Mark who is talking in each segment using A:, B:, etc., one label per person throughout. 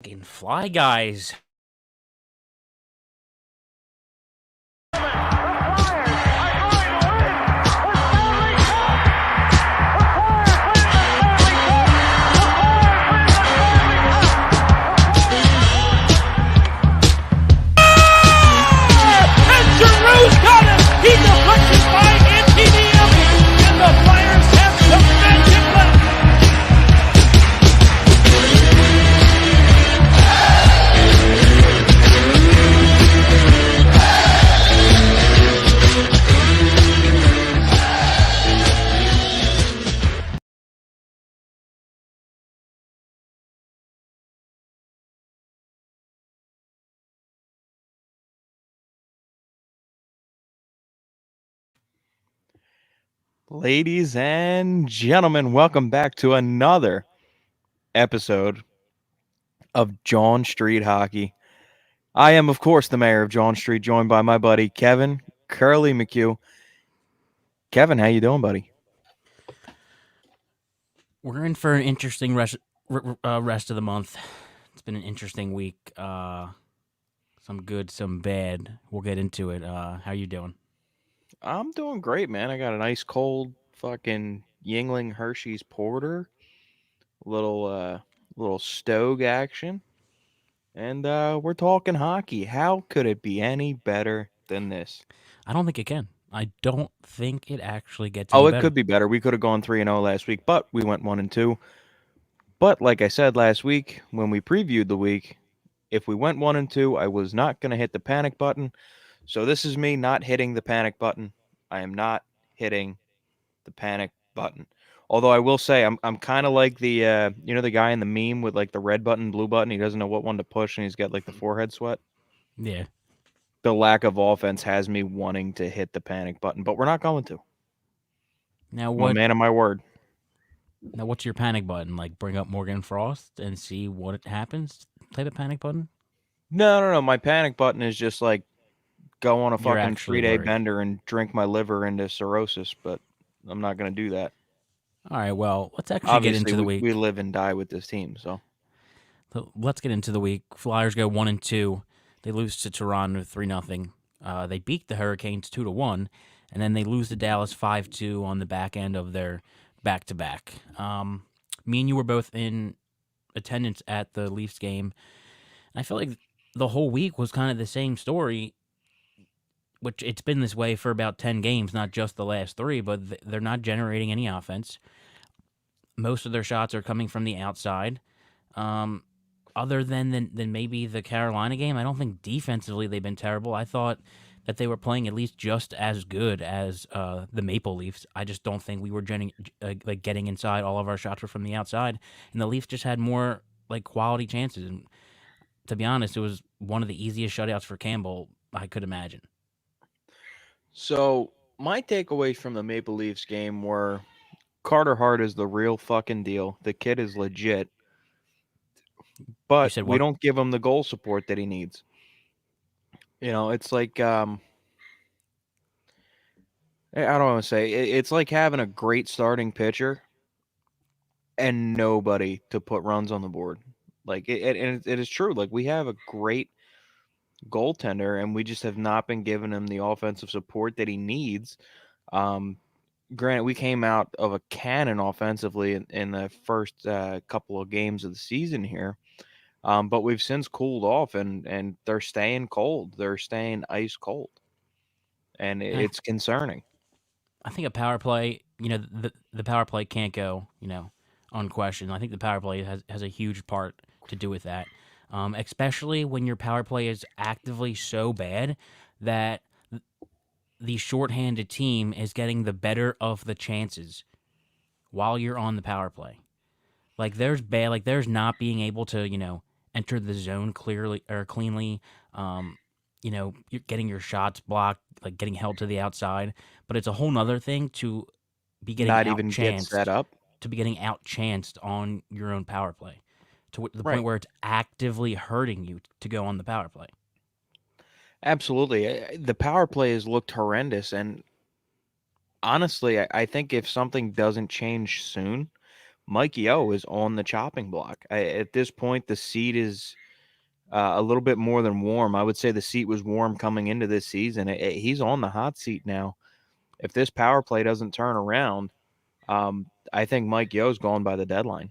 A: Fucking Fly Guys.
B: He deflects it by MTDM, and the Flyers have some magic left.
C: Ladies and gentlemen, welcome back to another episode of John Street Hockey. I am, of course, the mayor of John Street, joined by my buddy Kevin Curly McHugh. Kevin, how you doing, buddy?
A: We're in for an interesting rest of the month. It's been an interesting week. Some good, some bad. We'll get into it. How you doing?
C: I'm doing great, man. I got a nice cold fucking Yingling Hershey's Porter, little Stogue action, and we're talking hockey. How could it be any better than this?
A: I don't think it can. I don't think it actually gets
C: Oh,
A: any
C: it
A: better.
C: could be better. We could have gone 3-0 last week, but we went 1-2. But like I said last week when we previewed the week, if we went 1-2, I was not going to hit the panic button. So this is me not hitting the panic button. I am not hitting the panic button. Although I will say I'm kind of like the the guy in the meme with like the red button, blue button. He doesn't know what one to push, and he's got like the forehead sweat.
A: Yeah.
C: The lack of offense has me wanting to hit the panic button, but we're not going to.
A: Now
C: I'm a
A: what?
C: man of my word.
A: Now what's your panic button? Like bring up Morgan Frost and see what happens. Play the panic button.
C: No. My panic button is just like go on a
A: You're
C: fucking
A: actually
C: 3-day
A: worried.
C: bender and drink my liver into cirrhosis, but I'm not going to do that.
A: All right. Well, let's actually get
C: Obviously,
A: into the
C: we
A: week.
C: live and die with this team, so.
A: Let's get into the week. Flyers go 1-2. They lose to Toronto 3-0. They beat the Hurricanes 2-1, and then they lose to Dallas 5-2 on the back end of their back-to-back. Me and you were both in attendance at the Leafs game. And I feel like the whole week was kind of the same story, which it's been this way for about 10 games, not just the last three, but they're not generating any offense. Most of their shots are coming from the outside. Other than maybe the Carolina game, I don't think defensively they've been terrible. I thought that they were playing at least just as good as the Maple Leafs. I just don't think we were getting inside. All of our shots were from the outside, and the Leafs just had more like quality chances. And to be honest, it was one of the easiest shutouts for Campbell I could imagine.
C: So, my takeaways from the Maple Leafs game were Carter Hart is the real fucking deal. The kid is legit,
A: You
C: but
A: said
C: we
A: what?
C: don't give him the goal support that he needs. It's like I don't want to say it's like having a great starting pitcher and nobody to put runs on the board. Like it is true. Like we have a great goaltender, and we just have not been giving him the offensive support that he needs. Um, Granted, we came out of a cannon offensively in the first couple of games of the season here, but we've since cooled off, and they're staying cold. They're staying ice cold, and
A: I,
C: it's concerning.
A: I think a power play, the power play can't go, unquestioned. I think the power play has a huge part to do with that, especially when your power play is actively so bad that the shorthanded team is getting the better of the chances while you're on the power play. There's not being able to, enter the zone clearly or cleanly. You're getting your shots blocked, like getting held to the outside. But it's a whole nother thing to be getting
C: Not even get set
A: outchanced,
C: up.
A: on your own power play, to the point
C: Right.
A: where it's actively hurting you to go on the power play.
C: Absolutely. The power play has looked horrendous, and honestly, I think if something doesn't change soon, Mikey O is on the chopping block. At this point, the seat is a little bit more than warm. I would say the seat was warm coming into this season. He's on the hot seat now. If this power play doesn't turn around, I think Mike Yo's gone by the deadline.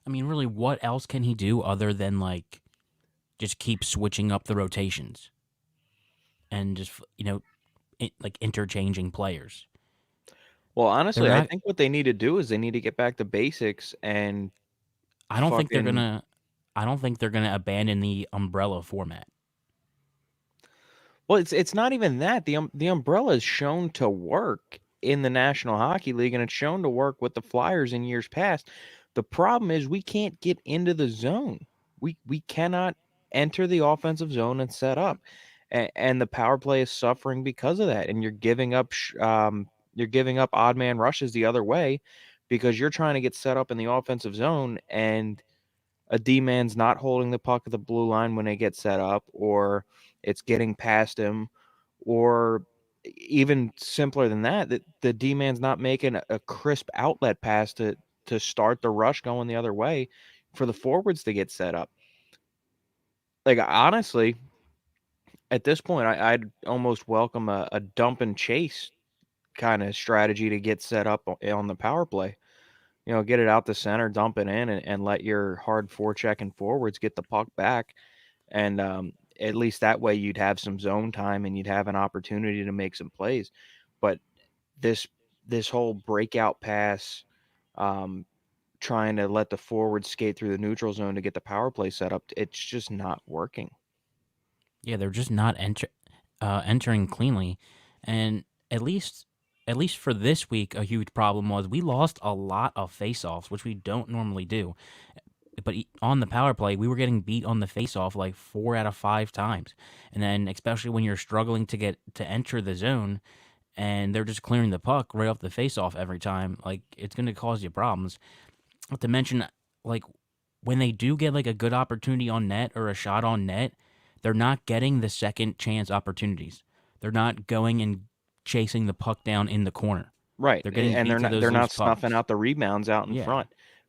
A: I mean, really, what else can he do other than like just keep switching up the rotations and just like interchanging players?
C: Well,
A: They're
C: honestly, I
A: not.
C: think what they need to do is they need to get back to basics and
A: I don't think they're
C: fucking.
A: gonna. I don't think they're gonna abandon the umbrella format.
C: Well, it's not even that. The umbrella is shown to work in the National Hockey League, and it's shown to work with the Flyers in years past. The problem is we can't get into the zone. We cannot enter the offensive zone and set up, and the power play is suffering because of that. And you're giving up odd man rushes the other way because you're trying to get set up in the offensive zone, and a D man's not holding the puck at the blue line when they get set up, or it's getting past him, or even simpler than that, that the D man's not making a crisp outlet pass to start the rush going the other way for the forwards to get set up. Like honestly, at this point, I'd almost welcome a dump and chase kind of strategy to get set up on the power play. Get it out the center, dump it in, and let your hard forechecking forwards get the puck back. And at least that way you'd have some zone time and you'd have an opportunity to make some plays. But this this whole breakout pass, um, trying to let the forward skate through the neutral zone to get the power play set up, it's just not working.
A: Yeah, they're just not entering cleanly, and at least at least for this week, a huge problem was we lost a lot of faceoffs, which we don't normally do. But on the power play, we were getting beat on the faceoff like 4 out of 5 times, and then especially when you're struggling to get to enter the zone, and they're just clearing the puck right off the faceoff every time, like it's going to cause you problems. Not to mention, like when they do get like a good opportunity on net or a shot on net, they're not getting the second chance opportunities. They're not going and chasing the puck down in the corner.
C: Right.
A: They're getting
C: And
A: beat
C: they're
A: to
C: not
A: those
C: they're
A: loose
C: not snuffing
A: pucks.
C: out the rebounds out in
A: Yeah.
C: front.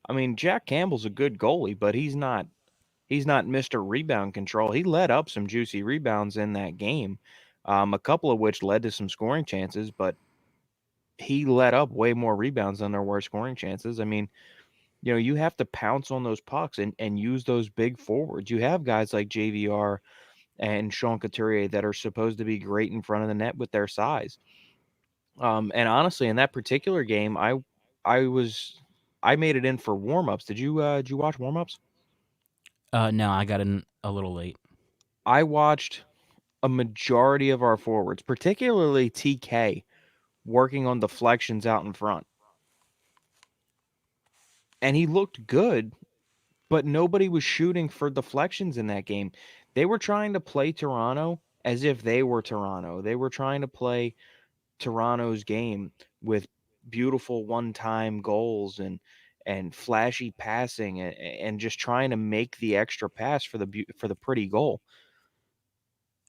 C: I mean, Jack Campbell's a good goalie, but he's not Mr. Rebound Control. He let up some juicy rebounds in that game, a couple of which led to some scoring chances, but he let up way more rebounds than there were scoring chances. I mean, you have to pounce on those pucks and use those big forwards. You have guys like JVR and Sean Couturier that are supposed to be great in front of the net with their size. And honestly, in that particular game, I was I made it in for warm-ups. Did you watch warm-ups?
A: No, I got in a little late.
C: I watched a majority of our forwards, particularly TK, working on deflections out in front. And he looked good, but nobody was shooting for deflections in that game. They were trying to play Toronto as if they were Toronto. They were trying to play Toronto's game with beautiful one-time goals and flashy passing and just trying to make the extra pass for the pretty goal.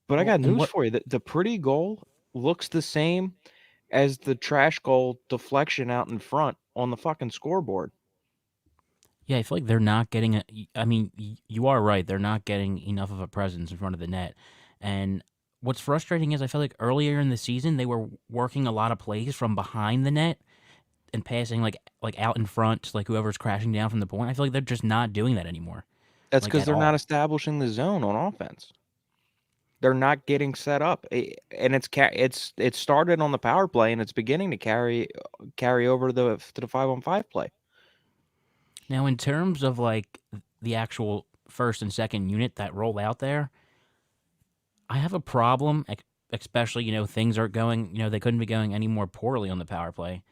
C: But I
A: Well,
C: got
A: and
C: news
A: what?
C: for you. The pretty goal looks the same as the trash goal deflection out in front on the fucking scoreboard.
A: Yeah, I feel like they're not getting. I mean, you are right. They're not getting enough of a presence in front of the net. And what's frustrating is I feel like earlier in the season they were working a lot of plays from behind the net and passing like out in front to like whoever's crashing down from the point. I feel like they're just not doing that anymore,
C: That's
A: like
C: because
A: at
C: they're not
A: all.
C: establishing the zone on offense. They're not getting set up, and it started on the power play, and it's beginning to carry over to the 5-on-5 play.
A: Now, in terms of like the actual first and second unit that roll out there, I have a problem, especially things aren't going. They couldn't be going any more poorly on the power play.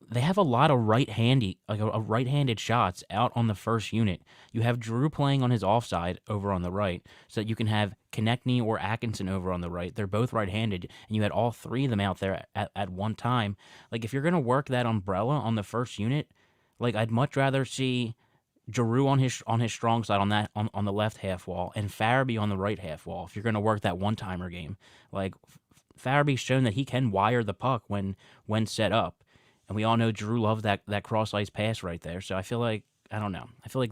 A: They have a lot of right-handy, like a right-handed shots out on the first unit. You have Drew playing on his offside over on the right, so that you can have Konechny or Atkinson over on the right. They're both right-handed, and you had all three of them out there at one time. Like if you're gonna work that umbrella on the first unit, like I'd much rather see Giroux on his strong side on the left half wall and Farabee on the right half wall. If you're gonna work that one timer game, like Farabee's shown that he can wire the puck when set up. and we all know Drew loved that cross ice pass right there. So I feel like I don't know. I feel like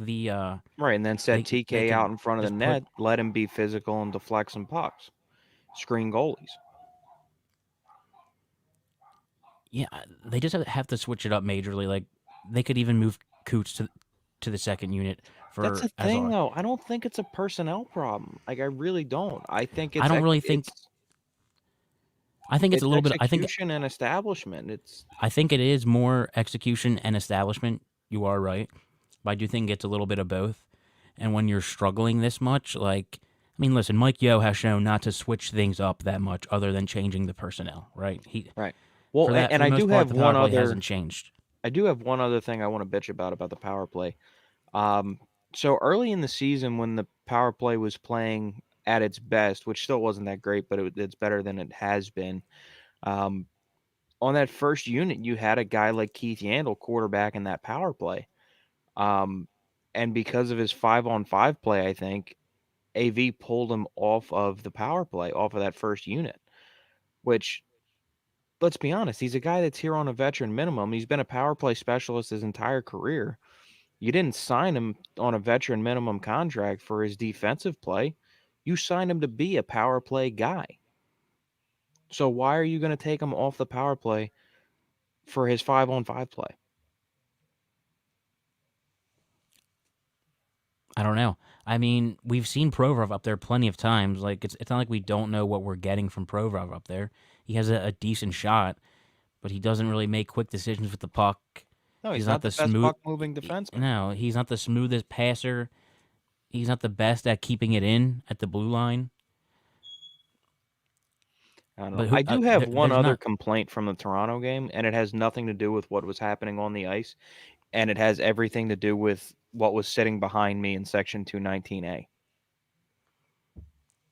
C: Right, and then set
A: they
C: TK
A: could
C: out in front of the
A: just put
C: net, let him be physical and deflect some pucks, screen goalies.
A: yeah, they just have to switch it up majorly. Like they could even move Coots to the second unit
C: That's
A: for
C: the
A: as
C: thing,
A: our.
C: though. I don't think it's a personnel problem. Like, I really don't. I think
A: I don't really think. I think it's a
C: it's
A: little bit.
C: execution and establishment. It's
A: I think it is more execution and establishment. You are right, but I do think it's a little bit of both. And when you're struggling this much, like I mean, listen, Mike Yo has shown not to switch things up that much, other than changing the personnel. Right? He
C: right. Well,
A: for
C: and
A: the
C: I
A: most
C: do
A: part,
C: have
A: the power
C: one
A: play
C: other.
A: hasn't changed.
C: I do have one other thing I want to bitch about the power play. Um, so early in the season, when the power play was playing at its best, which still wasn't that great, but it's better than it has been. Um, on that first unit, you had a guy like Keith Yandel quarterback in that power play. Um, and because of his 5-on-5 play, I think AV pulled him off of the power play, off of that first unit, which, let's be honest, he's a guy that's here on a veteran minimum. He's been a power play specialist his entire career. You didn't sign him on a veteran minimum contract for his defensive play. You signed him to be a power play guy. So why are you going to take him off the power play for his 5-on-5 play?
A: I don't know. I mean, we've seen Provorov up there plenty of times. Like it's not like we don't know what we're getting from Provorov up there. He has a decent shot, but he doesn't really make quick decisions with the puck.
C: No,
A: He's
C: he's
A: not
C: not the
A: the
C: best
A: smooth.
C: puck moving defenseman.
A: No, he's not the smoothest passer. He's not the best at keeping it in at the blue line.
C: I don't know.
A: But
C: I do have one
A: there's
C: other
A: not.
C: complaint from the Toronto game, and it has nothing to do with what was happening on the ice, and it has everything to do with what was sitting behind me in section 219A.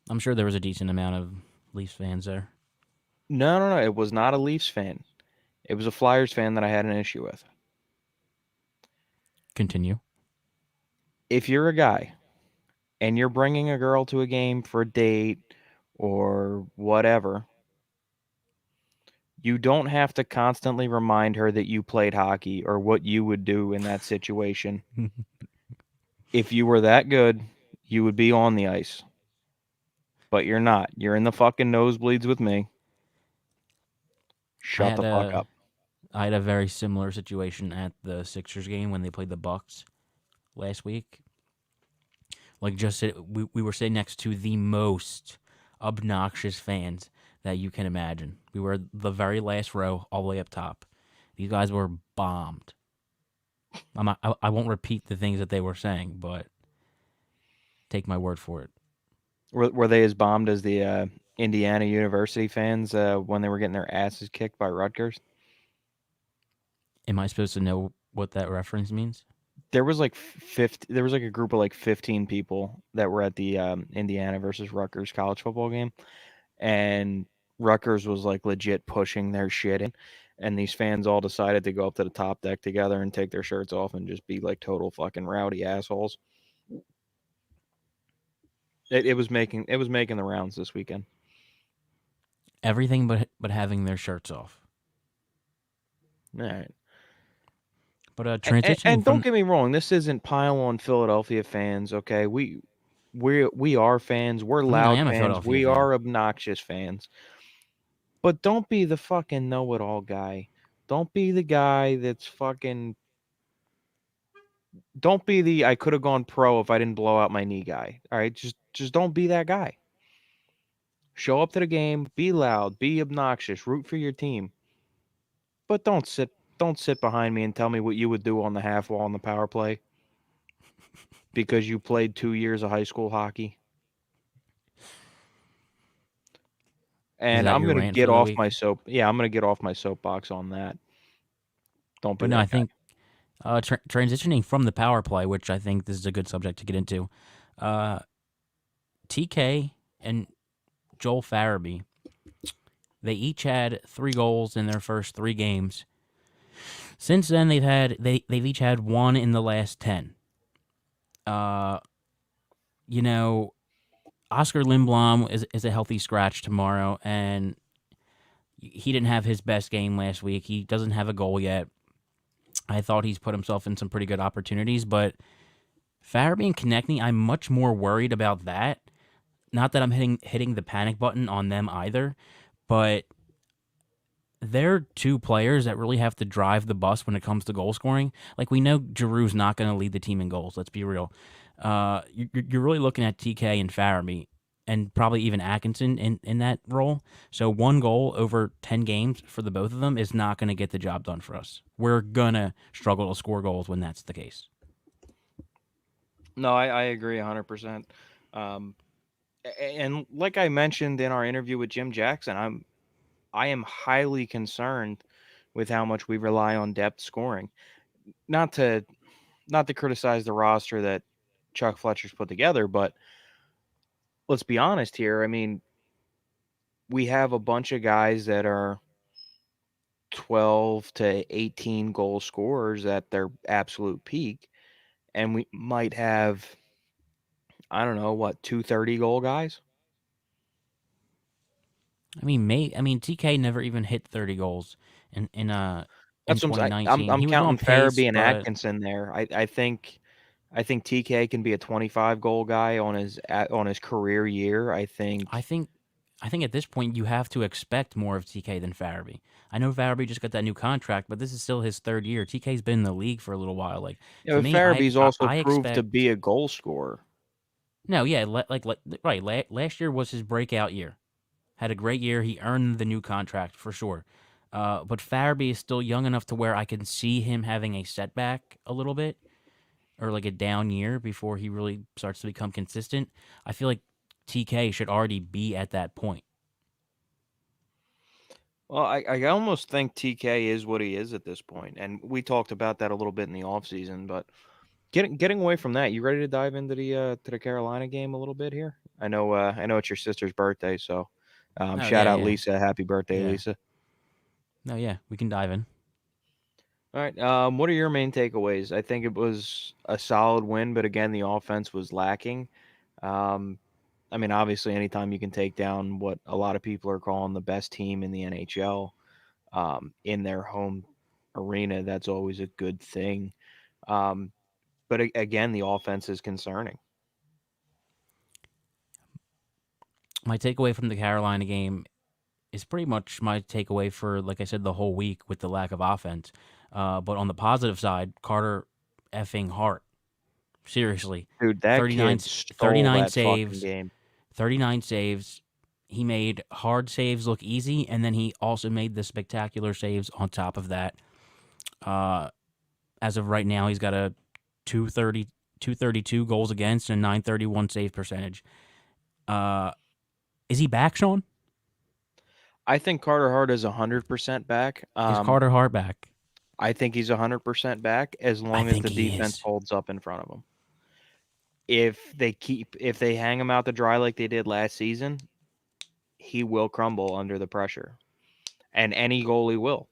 A: I'm sure there was a decent amount of Leafs fans there.
C: No. It was not a Leafs fan. It was a Flyers fan that I had an issue with.
A: Continue.
C: If you're a guy and you're bringing a girl to a game for a date or whatever, you don't have to constantly remind her that you played hockey or what you would do in that situation. If you were that good, you would be on the ice. But you're not. You're in the fucking nosebleeds with me.
A: I
C: Shut
A: had
C: the fuck
A: a
C: up.
A: I had a very similar situation at the Sixers game when they played the Bucks last week. Like we were sitting next to the most obnoxious fans that you can imagine. We were the very last row, all the way up top. These guys were bombed. I won't repeat the things that they were saying, but take my word for it.
C: Were they as bombed as the Indiana University fans when they were getting their asses kicked by Rutgers?
A: Am I supposed to know what that reference means?
C: There was like 50, there was like a group of like 15 people that were at the Indiana versus Rutgers college football game, and Rutgers was like legit pushing their shit in, and these fans all decided to go up to the top deck together and take their shirts off and just be like total fucking rowdy assholes. It was making the rounds this weekend.
A: Everything but having their shirts off.
C: All right.
A: But
C: And,
A: transitioning
C: and don't
A: from
C: get me wrong, this isn't pile on Philadelphia fans, okay? We are fans. We're
A: I mean, I
C: loud
A: am a
C: fans.
A: Philadelphia
C: We
A: fan.
C: are obnoxious fans. But don't be the fucking know-it-all guy. Don't be the guy that's fucking. Don't be the I could have gone pro if I didn't blow out my knee guy. All right, just don't be that guy. Show up to the game, be loud, be obnoxious, root for your team. But don't sit behind me and tell me what you would do on the half wall on the power play because you played 2 years of high school hockey.
A: Is
C: And
A: that
C: I'm
A: your
C: gonna
A: rant for
C: get
A: the
C: off my
A: week?
C: soap. Yeah, I'm gonna get off my soapbox on that. Don't be
A: But no, I
C: that guy.
A: think transitioning from the power play, which I think this is a good subject to get into. Uh, TK and Joel Farabee, they each had 3 goals in their first 3 games. Since then, they've each had one in the last 10. Uh, you know, Oscar Lindblom is a healthy scratch tomorrow, and He didn't have his best game last week. He doesn't have a goal yet. I thought he's put himself in some pretty good opportunities, but Farabee and Konechny, I'm much more worried about that. Not that I'm hitting the panic button on them either, but they're two players that really have to drive the bus when it comes to goal scoring. Like, we know Giroux's not going to lead the team in goals. Let's be real. You're really looking at TK and Farabee, and probably even Atkinson in that role. So one goal over 10 games for the both of them is not going to get the job done for us. We're going to struggle to score goals when that's the case.
C: No, I agree 100%. Um, and like I mentioned in our interview with Jim Jackson, I am highly concerned with how much we rely on depth scoring. Not to criticize the roster that Chuck Fletcher's put together, but let's be honest here. I mean, we have a bunch of guys that are 12 to 18 goal scorers at their absolute peak, and we might have, I don't know, what, 230 goal guys?
A: TK never even hit 30 goals in
C: That's what I'm
A: 2019.
C: I'm
A: He was on
C: counting
A: pace,
C: Farabee and
A: but
C: Atkinson there. I think TK can be a 25 goal guy on his career year. I
A: I
C: think
A: think I think at this point you have to expect more of TK than Farabee. I know Farabee just got that new contract, but this is still his third year. TK's been in the league for a little while. Like,
C: you
A: to
C: know,
A: me, I
C: Farabee's
A: I,
C: also
A: I
C: proved to be
A: expect
C: a goal scorer.
A: no, yeah, right. Last year was his breakout year. Had a great year. He earned the new contract for sure. But Farabee is still young enough to where I can see him having a setback a little bit, or like a down year before he really starts to become consistent. I feel like TK should already be at that point.
C: Well, I almost think TK is what he is at this point, and we talked about that a little bit in the offseason. But getting away from that, you ready to dive into the Carolina game a little bit here? I know it's your sister's birthday, so
A: Oh
C: shout
A: yeah,
C: out
A: yeah,
C: Lisa, happy birthday,
A: yeah.
C: Lisa.
A: No, yeah, we can dive in.
C: All right, what are your main takeaways? I think it was a solid win, but again, the offense was lacking. Um, I mean, obviously, anytime you can take down what a lot of people are calling the best team in the NHL, in their home arena, that's always a good thing. Um, but again, the offense is concerning.
A: My takeaway from the Carolina game is pretty much my takeaway for, like I said, the whole week with the lack of offense. But on the positive side, Carter effing Hart. Seriously,
C: Dude, that
A: 39,
C: kid stole
A: 39
C: that fucking
A: saves,
C: game.
A: 39 saves. He made hard saves look easy, and then he also made the spectacular saves on top of that. Uh, as of right now, he's got a 230, 232 goals against and a 931 save percentage. Uh, is he back, Sean?
C: I think Carter Hart is 100% back.
A: Is Carter Hart back?
C: I think he's 100% back as
A: I
C: long as
A: think
C: the
A: he
C: defense
A: is.
C: holds up in front of him. If they hang him out to dry like they did last season, he will crumble under the pressure, and any goalie will.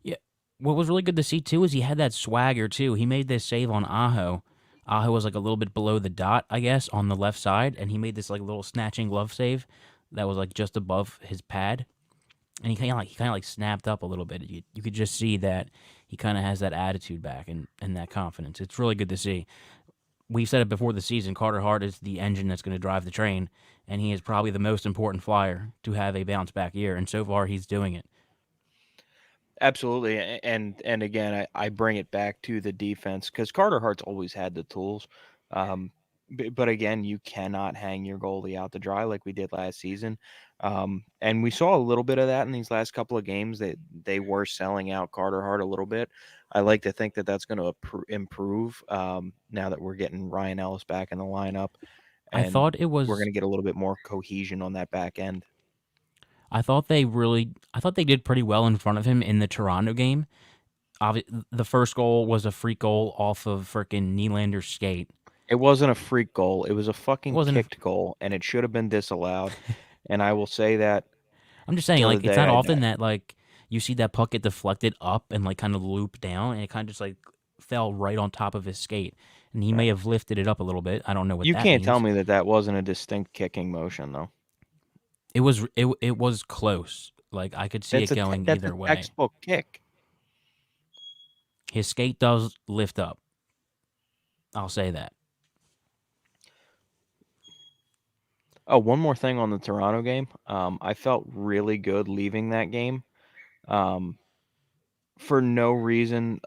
A: Yeah. What was really good to see too is he had that swagger too. He made this save on Aho. Aho was like a little bit below the dot, I guess, on the left side, and he made this like little snatching glove save that was like just above his pad, and he kind of like snapped up a little bit. You could just see that he kind of has that attitude back and that confidence. It's really good to see. We've said it before the season. Carter Hart is the engine that's going to drive the train, and he is probably the most important flyer to have a bounce back year. And so far, he's doing it.
C: Absolutely, and again, I bring it back to the defense because Carter Hart's always had the tools, but again, you cannot hang your goalie out to dry like we did last season, and we saw a little bit of that in these last couple of games. That they were selling out Carter Hart a little bit. I like to think that that's going to improve now that we're getting Ryan Ellis back in the lineup,
A: I
C: and
A: thought it
C: we're going
A: was
C: to get a little bit more cohesion on that back end.
A: I thought they did pretty well in front of him in the Toronto game. The first goal was a free goal off of freaking Nylander's skate.
C: It wasn't a freak goal. It was a
A: It
C: fucking
A: wasn't.
C: kicked goal, and it should have been disallowed. And I will say that
A: I'm just saying,
C: till the
A: like, it's
C: day
A: not
C: I
A: often
C: die.
A: that like you see that puck get deflected up and like kind of loop down, and it kind of just like fell right on top of his skate, and he may
C: Right.
A: have lifted it up a little bit. I don't know what
C: You
A: that
C: can't tell
A: means.
C: me that that wasn't a distinct kicking motion, though.
A: it was close. Like I could see it going
C: That's a
A: either way.
C: textbook kick.
A: His skate does lift up. I'll say that.
C: Oh, one more thing on the Toronto game. I felt really good leaving that game. Um, for no reason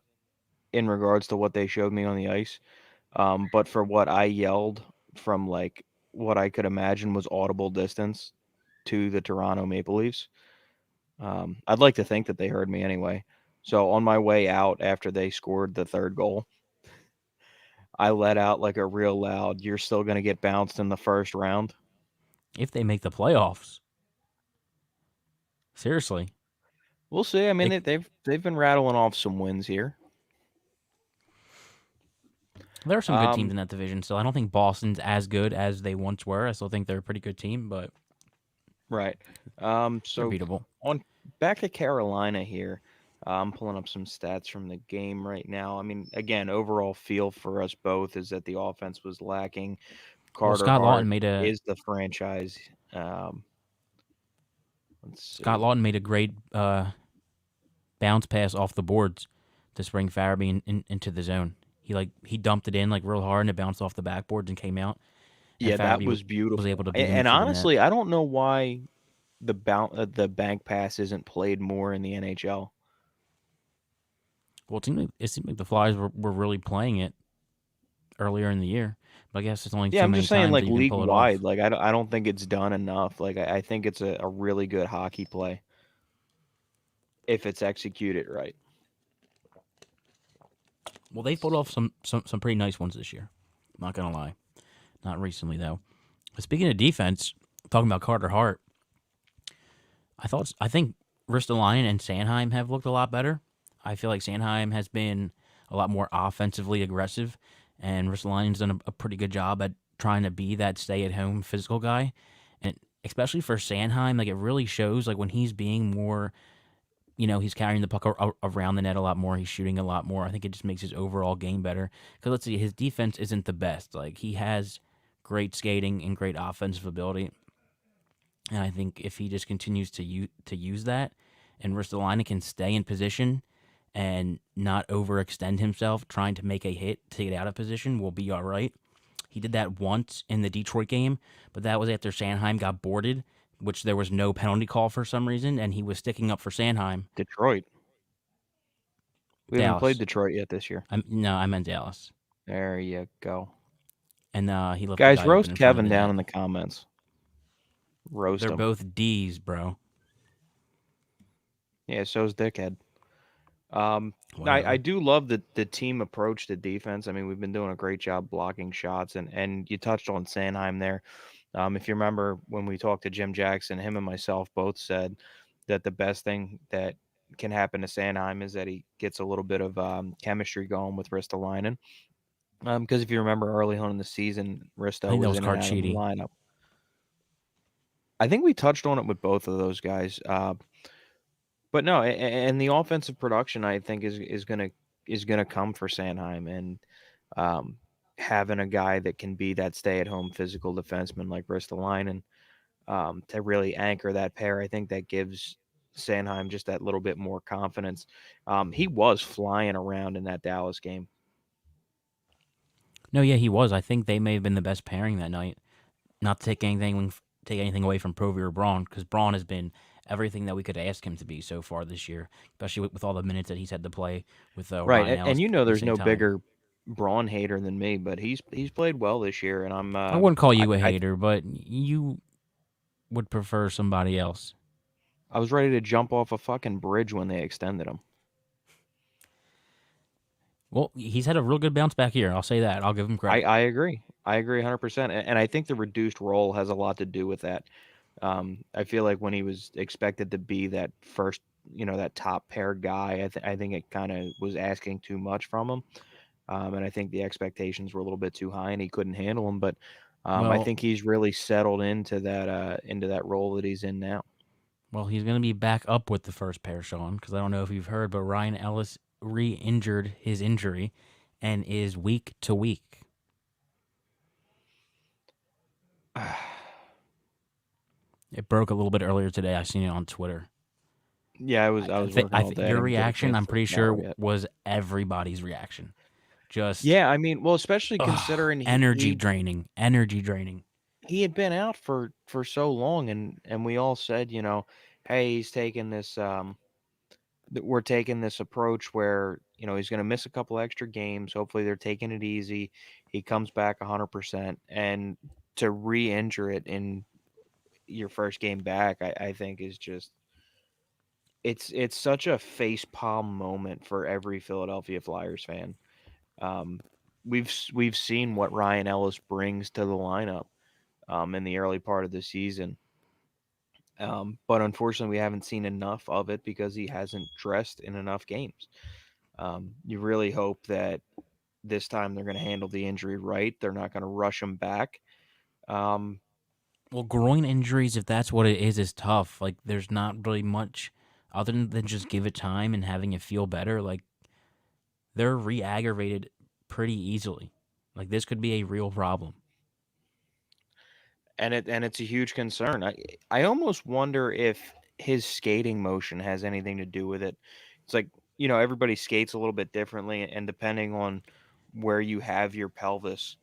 C: in regards to what they showed me on the ice, but for what I yelled from like what I could imagine was audible distance to the Toronto Maple Leafs. I'd like to think that they heard me anyway. So on my way out after they scored the third goal, I let out like a real loud, "You're still going to get bounced in the first round."
A: If they make the playoffs, seriously,
C: We'll see. I mean,
A: they,
C: they've been rattling off some wins here.
A: there are some good teams
C: Um,
A: in that division. So I don't think Boston's as good as they once were. I still think they're a pretty good team, but
C: right.
A: they're
C: So
A: beatable.
C: on back to Carolina here. I'm pulling up some stats from the game right now. I mean, again, overall feel for us both is that the offense was lacking.
A: Well,
C: Carter Hart is the franchise. Um, let's
A: Scott
C: see.
A: Lawton made a great bounce pass off the boards to spring Farabee into the zone. He dumped it in like real hard and it bounced off the backboards and came out. And
C: Yeah, that
A: Farabee
C: was
A: was
C: beautiful.
A: able to beat him
C: And
A: to the net.
C: honestly, I don't know why the bank pass isn't played more in the NHL.
A: Well, it seemed like the Flyers were really playing it earlier in the year, but I guess it's only
C: Yeah,
A: so
C: I'm
A: many
C: just saying,
A: times that
C: like
A: you can
C: league
A: pull it off.
C: wide, like I don't think it's done enough. Like I think it's a really good hockey play if it's executed right.
A: Well, they pulled off some pretty nice ones this year. Not gonna lie, not recently though. But speaking of defense, talking about Carter Hart, I think Ristolainen and Sanheim have looked a lot better. I feel like Sanheim has been a lot more offensively aggressive, and Ristolainen's done a pretty good job at trying to be that stay-at-home physical guy. And especially for Sanheim, like it really shows like when he's being more, he's carrying the puck around the net a lot more. He's shooting a lot more. I think it just makes his overall game better. Because let's see, his defense isn't the best. Like he has great skating and great offensive ability, and I think if he just continues to use that, and Ristolainen can stay in position and not overextend himself trying to make a hit to get out of position, we'll be all right. He did that once in the Detroit game, but that was after Sanheim got boarded, which there was no penalty call for some reason, and he was sticking up for Sanheim.
C: Detroit. We haven't played
A: Dallas.
C: Detroit yet this year.
A: No, I meant Dallas.
C: There you go.
A: And he left the
C: Guys,
A: guy open
C: roast
A: in front of
C: Kevin
A: the
C: down
A: net.
C: in the comments. Roast
A: They're
C: him.
A: both D's, bro.
C: Yeah, so's Dickhead. I
A: Whatever.
C: do love the team approach to defense. I mean, we've been doing a great job blocking shots, and you touched on Sanheim there. If you remember when we talked to Jim Jackson, him and myself both said that the best thing that can happen to Sanheim is that he gets a little bit of chemistry going with Ristolainen. Because if you remember early on in the season,
A: I
C: Risto
A: think that
C: was
A: was
C: in and out of the
A: Carchidi.
C: lineup. I think we touched on it with both of those guys. But no, and the offensive production I think is gonna come for Sanheim, and um, having a guy that can be that stay-at-home physical defenseman like Ristolainen to really anchor that pair, I think that gives Sanheim just that little bit more confidence. He was flying around in that Dallas game.
A: No, yeah, he was. I think they may have been the best pairing that night. Not to take anything away from Provy or Braun, because Braun has been everything that we could ask him to be so far this year, especially with all the minutes that he's had to play with
C: Right,
A: Ryan Ellis
C: and
A: and
C: there's
A: St.
C: no
A: Ty.
C: bigger Braun hater than me, but he's played well this year, and
A: I wouldn't call
C: I,
A: you a
C: I
A: hater, but you would prefer somebody else.
C: I was ready to jump off a fucking bridge when they extended him.
A: Well, he's had a real good bounce back here. I'll say that. I'll give him credit.
C: I agree. I agree 100%, and I think the reduced role has a lot to do with that. I feel like when he was expected to be that first, that top pair guy, I think it kind of was asking too much from him, and I think the expectations were a little bit too high, and he couldn't handle them. But I
A: Well,
C: think he's really settled into that role that he's in now.
A: well, he's gonna be back up with the first pair, Sean, because I don't know if you've heard, but Ryan Ellis re-injured his injury and is week to week. It broke a little bit earlier today. I seen it on Twitter.
C: Yeah, I was working
A: I
C: all
A: think
C: day. I
A: your
C: didn't get a
A: reaction,
C: chance
A: I'm
C: to look
A: pretty
C: tomorrow
A: sure,
C: yet.
A: was everybody's reaction. Just
C: Yeah, I mean, well, especially considering
A: energy draining, energy draining.
C: he had been out for so long, and we all said, hey, he's taking this we're taking this approach where he's going to miss a couple extra games. Hopefully, they're taking it easy. He comes back 100%, and to re-injure it in your first game back, I think is just it's such a face palm moment for every Philadelphia Flyers fan. Um, we've seen what Ryan Ellis brings to the lineup in the early part of the season. But unfortunately, we haven't seen enough of it because he hasn't dressed in enough games. You really hope that this time they're going to handle the injury right. They're not going to rush him back. Um,
A: Well, groin injuries, if that's what it is tough. Like, there's not really much other than just give it time and having it feel better. Like, they're re-aggravated pretty easily. Like, this could be a real problem.
C: and it's a huge concern. I almost wonder if his skating motion has anything to do with it. It's like everybody skates a little bit differently, and depending on where you have your pelvis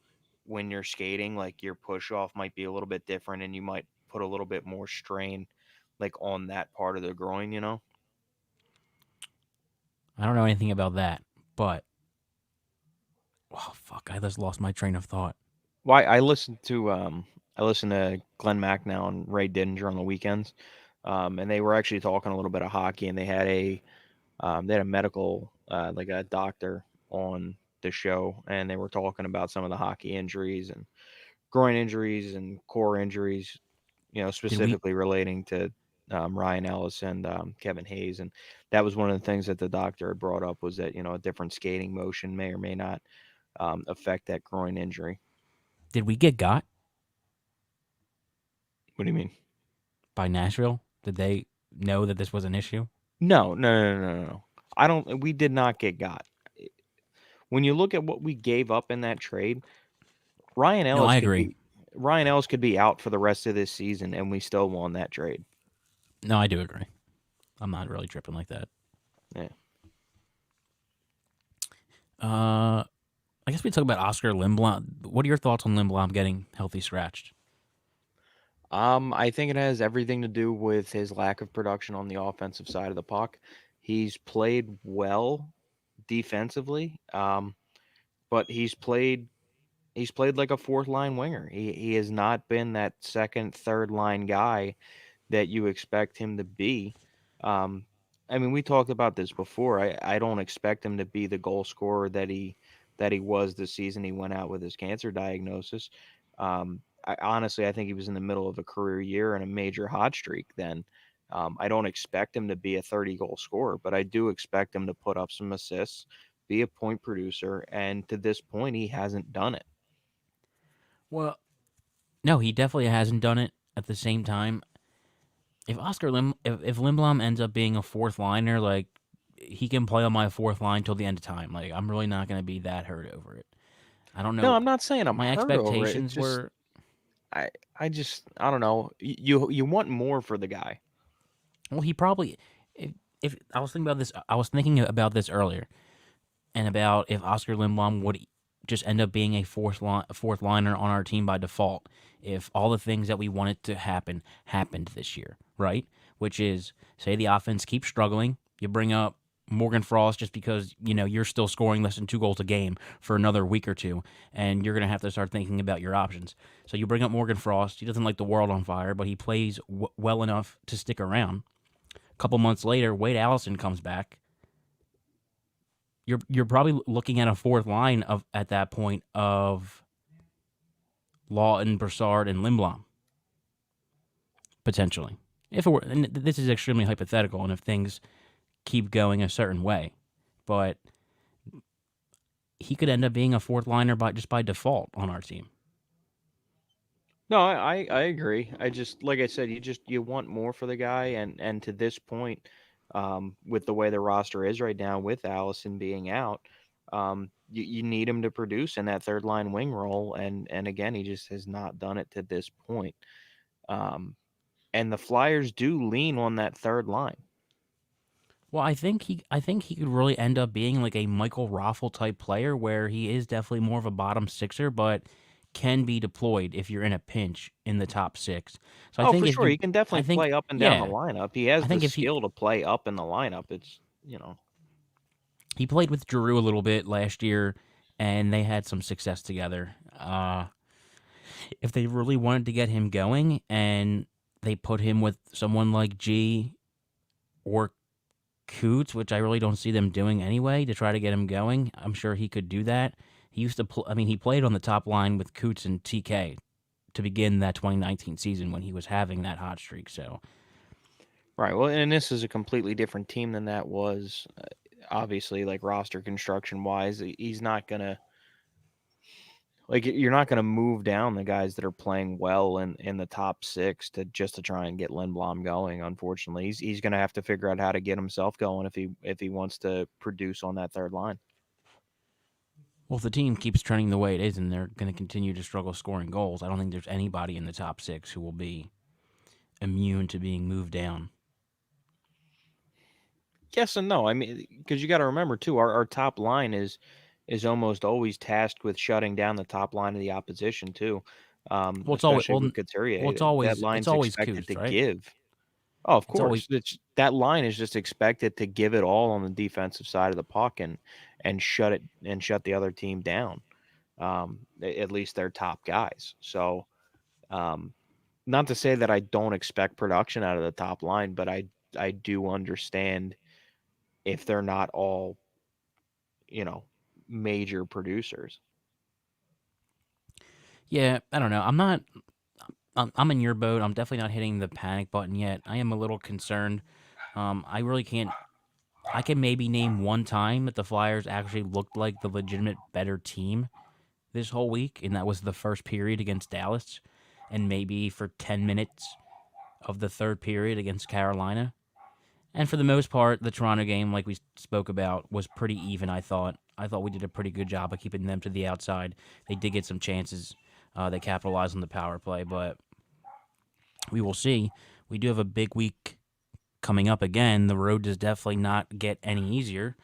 C: when you're skating, like your push off might be a little bit different, and you might put a little bit more strain, like on that part of the groin.
A: I don't know anything about that, but oh fuck, I just lost my train of thought.
C: Why I listened to Glenn Macnow and Ray Didinger on the weekends, and they were actually talking a little bit of hockey, and they had a medical like a doctor on the show, and they were talking about some of the hockey injuries and groin injuries and core injuries,
A: Did we
C: specifically relating to Ryan Ellis and Kevin Hayes, and that was one of the things that the doctor had brought up was that a different skating motion may or may not affect that groin injury.
A: did we get got
C: What do you mean?
A: by Nashville? Did they know that this was an issue?
C: No, no, no, no, no, no. I don't. We did not get got. When you look at what we gave up in that trade, Ryan
A: No,
C: Ellis
A: I
C: could
A: agree.
C: be Ryan Ellis could be out for the rest of this season, and we still won that trade.
A: No, I do agree. I'm not really tripping like that.
C: Yeah.
A: Uh, I guess we talk about Oscar Lindblom. What are your thoughts on Lindblom getting healthy scratched?
C: I think it has everything to do with his lack of production on the offensive side of the puck. He's played well defensively, but he's played like a fourth line winger. He has not been that second, third line guy that you expect him to be. Um, I mean, we talked about this before. I don't expect him to be the goal scorer that he was the season he went out with his cancer diagnosis. I think he was in the middle of a career year and a major hot streak then. I don't expect him to be a 30 goal scorer, but I do expect him to put up some assists, be a point producer, and to this point, he hasn't done it.
A: Well, no, he definitely hasn't done it. At the same time, if Lindblom ends up being a fourth liner, like he can play on my fourth line till the end of time. Like I'm really not gonna be that hurt over it. I don't
C: No,
A: know.
C: I'm not saying I'm
A: My
C: hurt over it. It's
A: expectations
C: just
A: were
C: I I don't know. You want more for the guy.
A: well. He probably if I was thinking about this, I was thinking about this earlier, and about if Oscar Lindblom would just end up being a fourth liner on our team by default if all the things that we wanted to happen happened this year, right? Which is say the offense keeps struggling, you bring up Morgan Frost just because you're still scoring less than 2 goals a game for another week or two, and you're gonna have to start thinking about your options. So you bring up Morgan Frost. He doesn't light the world on fire, but he plays well enough to stick around. A couple months later, Wade Allison comes back. You're probably looking at a fourth line of at that point of Lawton, Broussard, and Lindblom potentially. If it were, and this is extremely hypothetical, and if things keep going a certain way, but he could end up being a fourth liner by default on our team.
C: No, I agree. I just like I said, you want more for the guy, and to this point, with the way the roster is right now, with Allison being out, you need him to produce in that third line wing role, and again, he just has not done it to this point. Um, and the Flyers do lean on that third line.
A: Well, I think he could really end up being like a Michael Raffle type player where he is definitely more of a bottom sixer, but can be deployed if you're in a pinch in the top six. So I
C: Oh,
A: think
C: for
A: if
C: sure,
A: you,
C: he can
A: I
C: definitely
A: think,
C: play up and down the
A: yeah,
C: lineup. He
A: I
C: has the
A: think if he
C: skill to play up in the lineup. It's
A: he played with Giroux a little bit last year, and they had some success together. If they really wanted to get him going, and they put him with someone like G or Coots, which I really don't see them doing anyway, to try to get him going. I'm sure he could do that. He used to, I mean, he played on the top line with Coots and TK to begin that 2019 season when he was having that hot streak. So,
C: right. Well, and this is a completely different team than that was. Obviously, like roster construction wise, he's not gonna like you're not gonna move down the guys that are playing well in the top six to just to try and get Lindblom going. Unfortunately, he's gonna have to figure out how to get himself going if he wants to produce on that third line.
A: well, if the team keeps trending the way it is and they're going to continue to struggle scoring goals, I don't think there's anybody in the top six who will be immune to being moved down.
C: Yes and no. I mean, because you got to remember too, our top line is almost always tasked with shutting down the top line of the opposition too.
A: Well, it's always
C: Especially with
A: it's
C: Couturier, that
A: always it's
C: line's
A: always
C: expected
A: Coots,
C: to
A: right?
C: give. Oh, of
A: It's always
C: course, that line is just expected to give it all on the defensive side of the puck and shut the other team down. At least their top guys. So, um, not to say that I don't expect production out of the top line, but I do understand if they're not all you know, major producers.
A: yeah. I don't know. I'm not. I'm in your boat. I'm definitely not hitting the panic button yet. I am a little concerned. I really can't. I can maybe name one time that the Flyers actually looked like the legitimate better team this whole week, and that was the first period against Dallas, and maybe for 10 minutes of the third period against Carolina. And for the most part, the Toronto game, like we spoke about, was pretty even. I thought we did a pretty good job of keeping them to the outside. They did get some chances. They capitalized on the power play, but we will see. We do have a big week coming up again. The road does definitely not get any easier.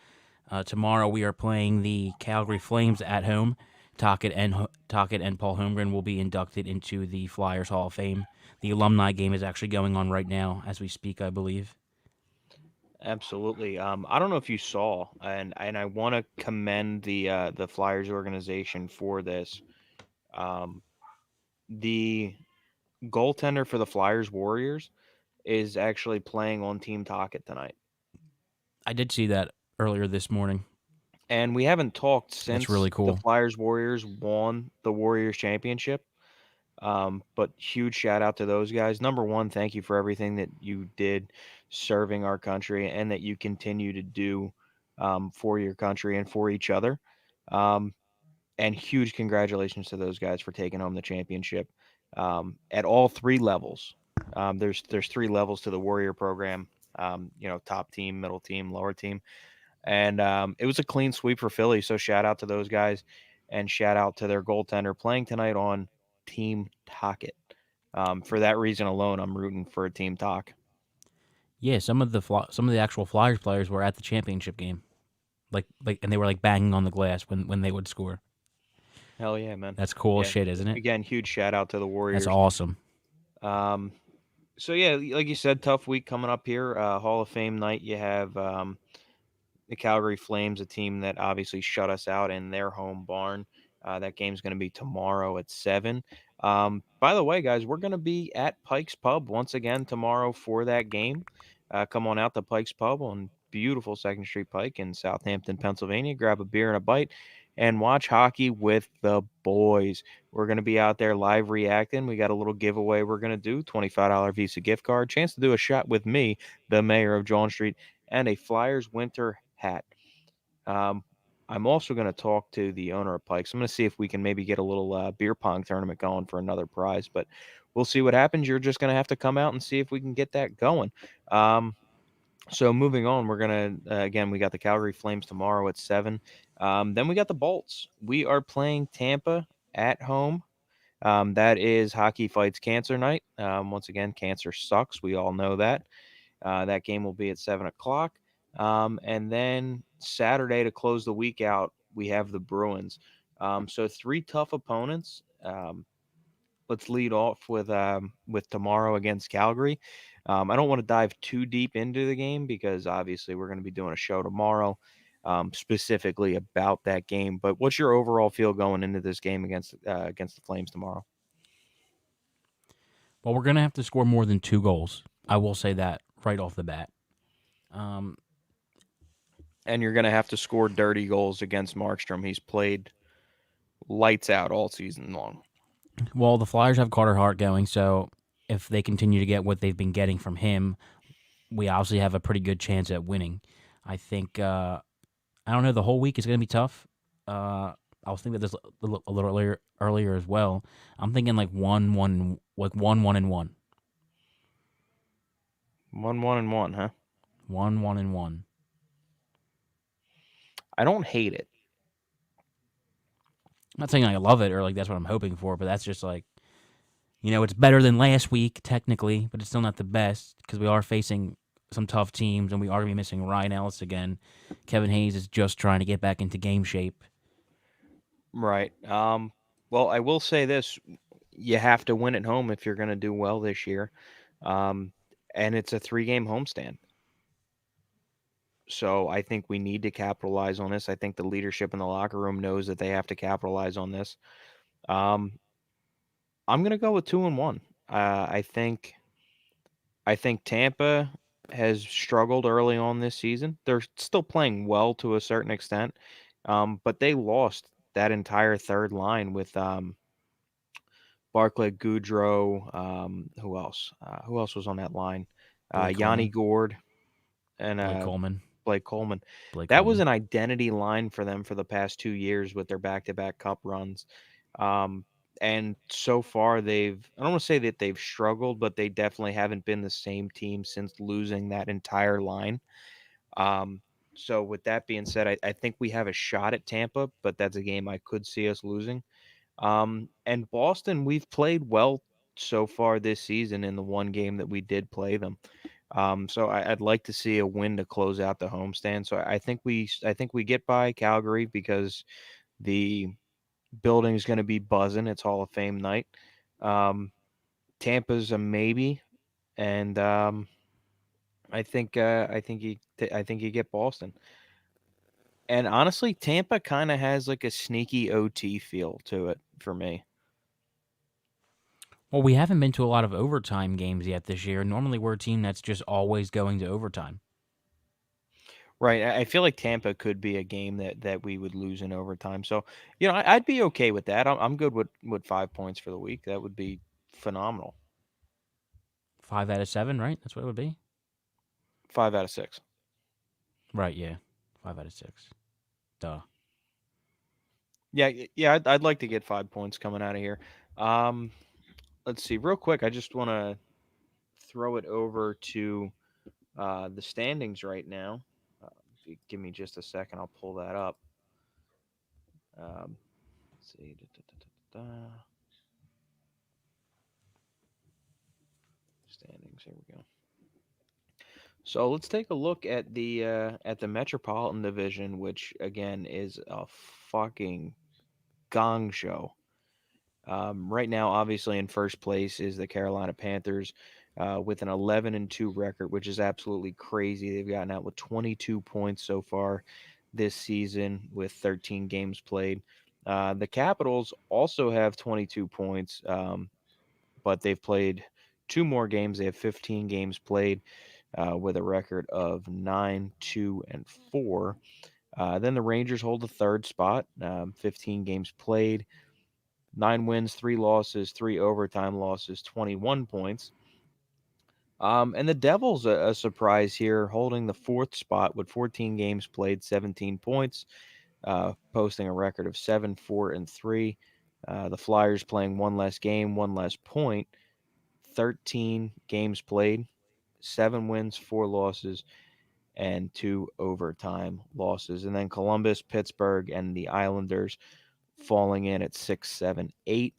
A: Tomorrow we are playing the Calgary Flames at home. Tockett and Paul Holmgren will be inducted into the Flyers Hall of Fame. The alumni game is actually going on right now as we speak, I believe.
C: Absolutely. I don't know if you saw, and I want to commend the Flyers organization for this. Um, the goaltender for the Flyers Warriors is actually playing on Team Talkit tonight,
A: I did see that earlier this morning.
C: and we haven't talked
A: That's
C: since
A: really
C: the
A: cool.
C: Flyers Warriors won the Warriors championship. But huge shout out to those guys. Number one, thank you for everything that you did serving our country and that you continue to do for your country and for each other. Um, and huge congratulations to those guys for taking home the championship at all three levels. There's three levels to the Warrior program. Top team, middle team, lower team, and it was a clean sweep for Philly. So shout out to those guys, and shout out to their goaltender playing tonight on Team Talkit. For that reason alone, I'm rooting for a Team Talk.
A: Yeah, some of the actual Flyers players were at the championship game, and they were like banging on the glass when they would score.
C: Hell yeah, man.
A: That's cool as
C: Yeah.
A: shit, isn't it?
C: Again, huge shout out to the
A: That's
C: Warriors.
A: awesome.
C: Um, so yeah, like you said, tough week coming up here. Hall of Fame night. You have the Calgary Flames, a team that obviously shut us out in their home barn. That game's going to be tomorrow at 7. By the way, guys, we're going to be at Pikes Pub once again tomorrow for that game. Come on out to Pikes Pub on beautiful Second Street Pike in South Hampton, Pennsylvania. Grab a beer and a bite and watch hockey with the boys. We're going to be out there live reacting. We got a little giveaway we're going to do, $25 Visa gift card, chance to do a shot with me, the mayor of John Street, and a Flyers winter hat. Um, I'm also going to talk to the owner of Pikes. I'm going to see if we can maybe get a little beer pong tournament going for another prize, but we'll see what happens. You're just going to have to come out and see if we can get that going. So moving on, we're going to, again, we got the Calgary Flames tomorrow at 7. Then we got the Bolts. We are playing Tampa at home. That is Hockey Fights Cancer Night. Once again, cancer sucks. We all know that. That game will be at 7 o'clock. And then Saturday to close the week out, we have the Bruins. So three tough opponents. Let's lead off with tomorrow against Calgary. I don't want to dive too deep into the game because obviously we're going to be doing a show tomorrow specifically about that game. But what's your overall feel going into this game against the Flames tomorrow?
A: Well, we're gonna have to score more than 2 goals. I will say that right off the bat. Um,
C: And you're going to have to score dirty goals against Markstrom. He's played lights out all season long.
A: well, the Flyers have Carter Hart going, so if they continue to get what they've been getting from him, we obviously have a pretty good chance at winning. I think. I don't know. The whole week is going to be tough. I was thinking this a little earlier as well. I'm thinking like 1-1, like 1-1-1,
C: 1-1-1, huh?
A: 1-1-1.
C: I don't hate it.
A: I'm not saying I love it or like that's what I'm hoping for, but that's just like it's better than last week technically, but it's still not the best because we are facing some tough teams and we are going to be missing Ryan Ellis again. Kevin Hayes is just trying to get back into game shape.
C: Right. Well, I will say this: you have to win at home if you're going to do well this year, um, and it's a 3-game homestand. So I think we need to capitalize on this. I think the leadership in the locker room knows that they have to capitalize on this. Um, I'm going to go with 2-1. I think Tampa has struggled early on this season. They're still playing well to a certain extent, but they lost that entire third line with Barclay Goudreau. Who else? Who else was on that line?
A: Blake
C: Yanni
A: Coleman,
C: Gord and
A: Blake Coleman,
C: Blake Coleman.
A: Blake
C: That was
A: Coleman.
C: an identity line for them for the past 2 years with their back-to-back cup runs. Um, and so far, I don't want to say that they've struggled, but they definitely haven't been the same team since losing that entire line. Um, so, with that being said, I think we have a shot at Tampa, but that's a game I could see us losing. And Boston, we've played well so far this season in the one game that we did play them. So I'd like to see a win to close out the homestand. So I think we get by Calgary because the building is going to be buzzing. It's Hall of Fame night. Um, Tampa's a maybe, and I think you get Boston. And honestly, Tampa kind of has like a sneaky OT feel to it for me.
A: Well, we haven't been to a lot of overtime games yet this year. Normally, we're a team that's just always going to overtime.
C: Right. I feel like Tampa could be a game that we would lose in overtime. So, I'd be okay with that. I'm good with 5 points for the week. That would be phenomenal.
A: 5 out of 7, right? That's what it would be.
C: 5 out of 6.
A: Right, yeah. 5 out of 6. Duh.
C: Yeah. I'd like to get 5 points coming out of here. Um, let's see, real quick. I just want to throw it over to the standings right now. If you give me just a second, I'll pull that up. Let's see. Standings. Here we go. So let's take a look at the Metropolitan Division, which again is a fucking gong show. Right now, obviously, in first place is the Carolina Panthers with an 11-2 record, which is absolutely crazy. They've gotten out with 22 points so far this season with 13 games played. The Capitals also have 22 points, but they've played 2 more games. They have 15 games played with a record of 9-2-4. Then the Rangers hold the third spot, 15 games played, 9 wins, 3 losses, 3 overtime losses, 21 points. And the Devils, a surprise here, holding the fourth spot with 14 games played, 17 points, posting a record of 7-4-3. The Flyers playing one less game, one less point, 13 games played, 7 wins, 4 losses, and 2 overtime losses. And then Columbus, Pittsburgh, and the Islanders falling in at 6, 7, 8.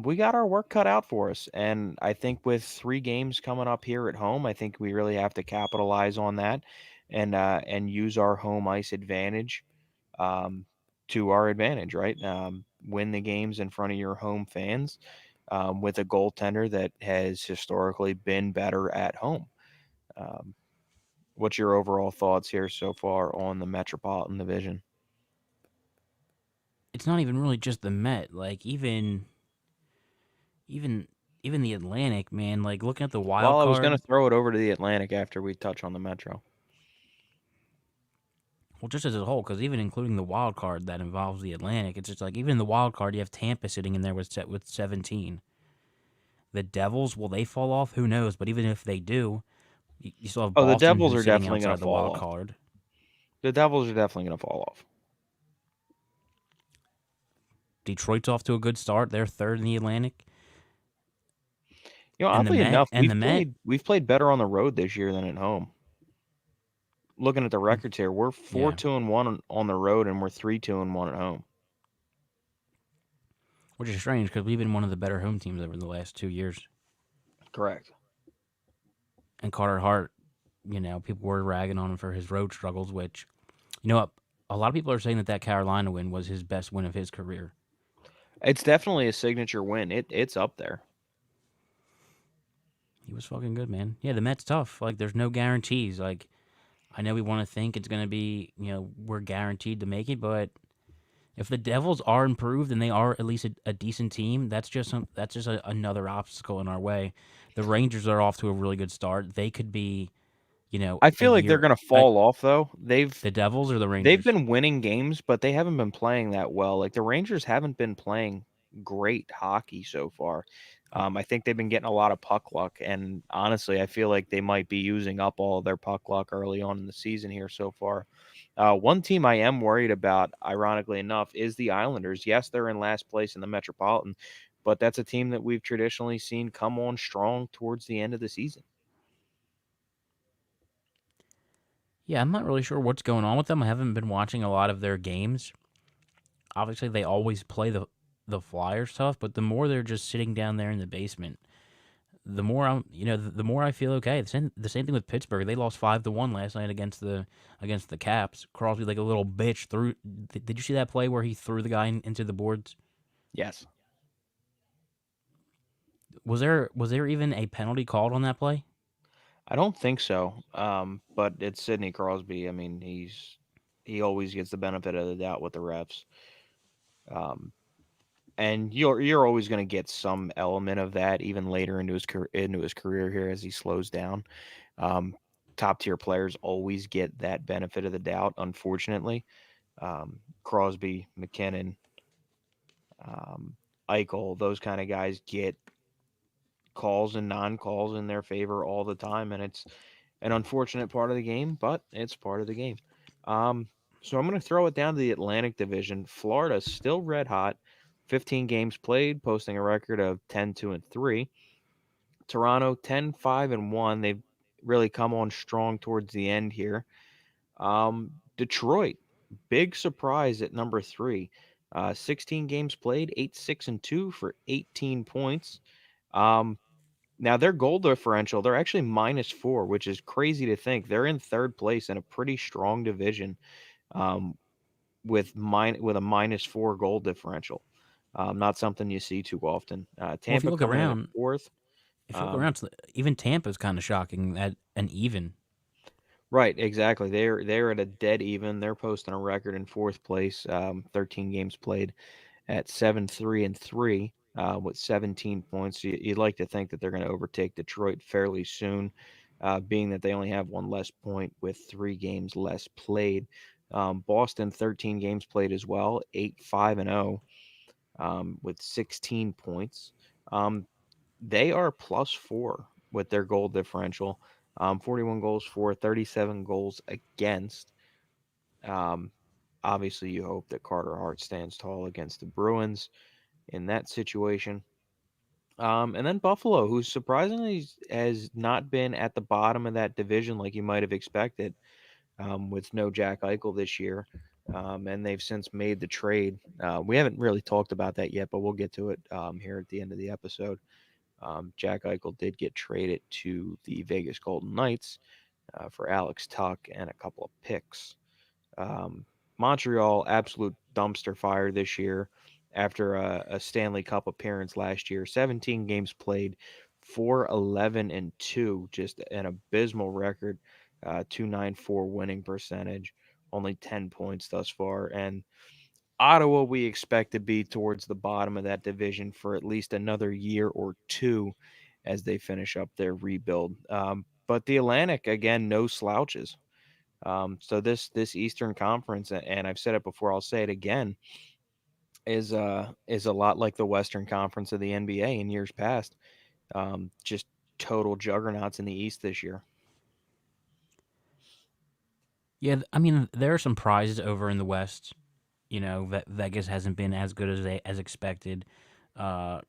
C: We got our work cut out for us, and I think with 3 games coming up here at home, I think we really have to capitalize on that, and use our home ice advantage, um, to our advantage, right? Win the games in front of your home fans, with a goaltender that has historically been better at home. Um, what's your overall thoughts here so far on the Metropolitan Division?
A: It's not even really just the Met. Like even even the Atlantic, man. Like looking at the
C: Well,
A: wild
C: I was going to
A: card.
C: throw it over to the Atlantic after we touch on the Metro.
A: Well, just as a whole, because even including the wild card that involves the Atlantic, it's just like even in the wild card, you have Tampa sitting in there with 17. The Devils, will they fall off? Who knows? But even if they do, you still have
C: Oh, the
A: Boston
C: Devils
A: who's
C: are
A: sitting
C: definitely going
A: outside
C: to
A: the
C: fall
A: wild
C: off.
A: card.
C: The Devils are definitely going to fall off.
A: Detroit's off to a good start. They're third in the Atlantic. And the
C: Oddly
A: Met
C: enough,
A: and the Met,
C: we've played better on the road this year than at home. Looking at the records here, we're four
A: yeah,
C: two and one on the road, and we're 3-2-1 at home.
A: which is strange because we've been one of the better home teams over the last 2 years.
C: Correct.
A: And Carter Hart, people were ragging on him for his road struggles, which, you know what? A lot of people are saying that Carolina win was his best win of his career.
C: It's definitely a signature win. It's up there.
A: He was fucking good, man. Yeah, the Mets tough. Like, there's no guarantees. Like, I know we want to think it's gonna be, we're guaranteed to make it, but if the Devils are improved and they are at least a decent team, that's just another obstacle in our way. The Rangers are off to a really good start. They could be,
C: I
A: a
C: feel like they're
A: year.
C: going to fall off though.
A: The Devils or the
C: They've
A: Rangers.
C: been winning games, but they haven't been playing that well. Like the Rangers haven't been playing great hockey so far. I think they've been getting a lot of puck luck, and honestly, I feel like they might be using up all of their puck luck early on in the season here so far. One team I am worried about, ironically enough, is the Islanders. Yes, they're in last place in the Metropolitan, but that's a team that we've traditionally seen come on strong towards the end of the season.
A: Yeah, I'm not really sure what's going on with them. I haven't been watching a lot of their games. Obviously, they always play the Flyers tough, but the more they're just sitting down there in the basement, the more the more I feel okay. The same thing with Pittsburgh. They lost 5-1 last night against the Caps. Crosby like a little bitch threw. Did you see that play where he threw the guy into the boards?
C: Yes.
A: Was there even a penalty called on that play?
C: I don't think so. But it's Sidney Crosby. I mean, he always gets the benefit of the doubt with the refs. Um, and you're always going to get some element of that even later into his career here as he slows down. Um, top tier players always get that benefit of the doubt. Unfortunately, Crosby, McKinnon, um, Eichel, those kind of guys get calls and non-calls in their favor all the time, and it's an unfortunate part of the game, but it's part of the game. Um, so I'm going to throw it down to the Atlantic Division. Florida's still red hot, 15 games played, posting a record of 10-2-3. Toronto 10-5-1. They've really come on strong towards the end here. Detroit, big surprise at number 3. 16 games played, 8-6-2 for 18 points. Um, Now their goal differential, they're actually -4, which is crazy to think. They're in third place in a pretty strong division, um, with a -4 goal differential. Not something you see too often.
A: Well, if you
C: Tampa
A: look
C: coming in at
A: around,
C: fourth.
A: if you look
C: Um,
A: around, even Tampa's kind of shocking at an even.
C: right, exactly. They're at a dead even. They're posting a record in fourth place. 13 games played at 7-3-3 with 17 points. You'd like to think that they're going to overtake Detroit fairly soon, being that they only have one less point with 3 games less played. Boston 13 games played as well, 8-5-0 with 16 points. Um, they are +4 with their goal differential. 41 goals for, 37 goals against. Um, Obviously, you hope that Carter Hart stands tall against the Bruins in that situation. And then Buffalo, who surprisingly has not been at the bottom of that division like you might have expected, with no Jack Eichel this year. and they've since made the trade. We haven't really talked about that yet, but we'll get to it here at the end of the episode. Jack Eichel did get traded to the Vegas Golden Knights for Alex Tuck and a couple of picks. Um, Montreal, absolute dumpster fire this year after a Stanley Cup appearance last year. 17 games played, 4-11-2, just an abysmal record. 294 winning percentage, only 10 points thus far. And Ottawa, we expect to be towards the bottom of that division for at least another year or two as they finish up their rebuild. But the Atlantic, again, no slouches. So this Eastern Conference, and I've said it before, I'll say it again, is a lot like the Western Conference of the NBA in years past. Just total juggernauts in the East this year.
A: Yeah, I mean, there are some prizes over in the West. Vegas hasn't been as good as expected.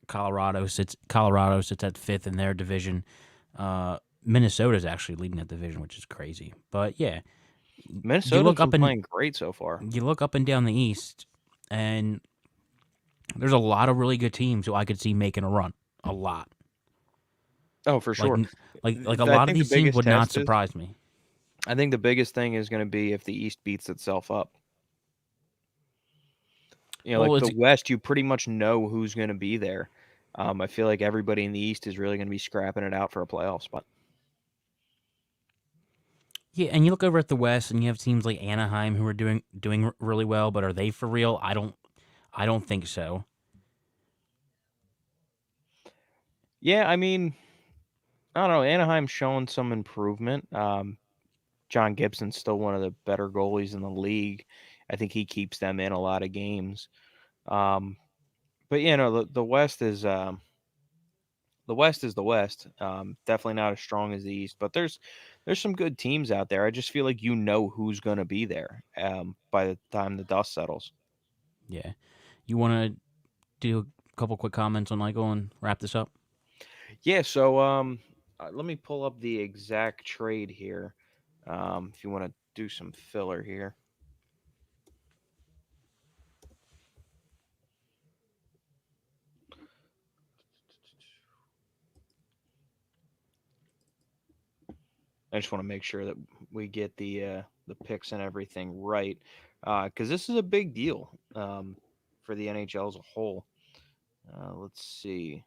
A: Colorado sits at fifth in their division. Minnesota's actually leading that division, which is crazy. But yeah, you
C: Minnesota's
A: look
C: been
A: up and
C: playing great so far.
A: you look up and down the East, and there's a lot of really good teams who I could see making a run. A lot,
C: Oh, for
A: like
C: sure.
A: a
C: I
A: lot of
C: think the
A: these teams
C: biggest
A: would not
C: test is,
A: surprise me.
C: I think the biggest thing is going to be if the East beats itself up.
A: Well,
C: Like
A: it's
C: the West, you pretty much know who's going to be there. I feel like everybody in the East is really going to be scrapping it out for a playoff spot.
A: Yeah, and you look over at the West, and you have teams like Anaheim who are doing really well, but are they for real? I don't think so.
C: Yeah, I mean, I don't know. Anaheim's showing some improvement. John Gibson's still one of the better goalies in the league. I think he keeps them in a lot of games. Um, but the West is the West is the West. Definitely not as strong as the East, but there's some good teams out there. I just feel like you know who's going to be there by the time the dust settles.
A: Yeah, you want to do a couple quick comments on Michael and wrap this up?
C: Yeah. So let me pull up the exact trade here. If you want to do some filler here. I just want to make sure that we get the picks and everything right, because this is a big deal for the NHL as a whole. Let's see.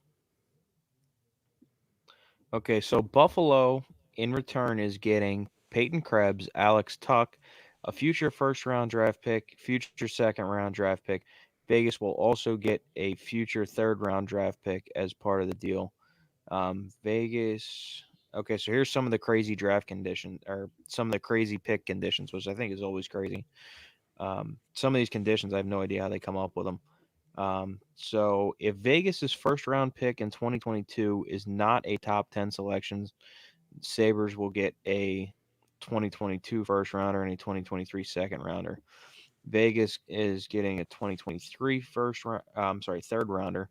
C: Okay, so Buffalo in return is getting Peyton Krebs, Alex Tuck, a future first round draft pick, future second round draft pick. Vegas will also get a future third round draft pick as part of the deal. Vegas. Okay, so here's some of the crazy draft conditions, or some of the crazy pick conditions, which I think is always crazy. Some of these conditions, I have no idea how they come up with them. So if Vegas's first round pick in 2022 is not a top 10 selection, Sabres will get a 2022 first rounder and a 2023 second rounder. Vegas is getting a 2023 first round, sorry, third rounder.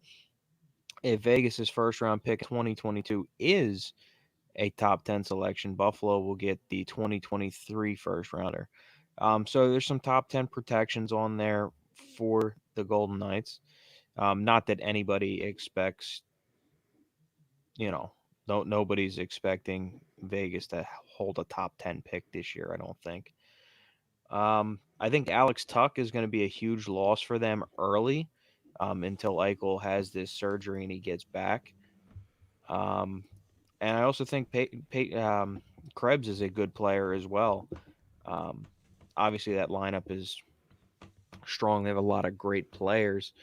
C: If Vegas's first round pick in 2022 is a top 10 selection, Buffalo will get the 2023 first rounder. So there's some top 10 protections on there for the Golden Knights. Not that anybody expects, you know, nobody's expecting Vegas to hold a top 10 pick this year, I don't think. I think Alex Tuck is going to be a huge loss for them early until Eichel has this surgery and he gets back. Um, and I also think Krebs is a good player as well. Um, Obviously, that lineup is strong. They have a lot of great players.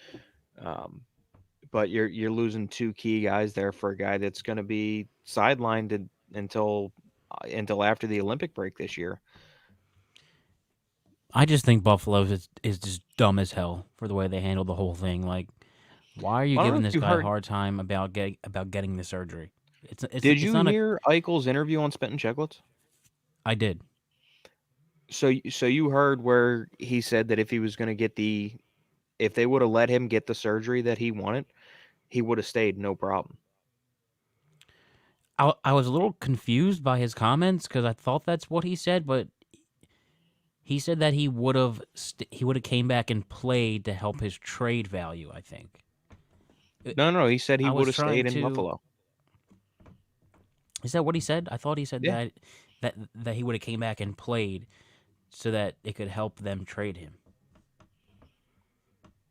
C: Um, but you're losing two key guys there for a guy that's going to be sidelined until after the Olympic break this year.
A: I just think Buffalo is just dumb as hell for the way they handled the whole thing. Like, why are you
C: I don't know
A: giving
C: if
A: this
C: you
A: guy a
C: heard.
A: hard time about getting the surgery?
C: Did
A: It's
C: you
A: not a.
C: hear Eichel's interview on Spit and Chicklets?
A: I did.
C: So you heard where he said that if they would have let him get the surgery that he wanted, he would have stayed no problem.
A: I was a little confused by his comments because I thought that's what he said, but He said that he would have came back and played to help his trade value. I think.
C: No, he said he
A: I
C: would
A: was
C: have
A: trying
C: stayed in
A: to.
C: Buffalo.
A: Is that what he said? I thought he said
C: Yeah.
A: that he would have came back and played so that it could help them trade him.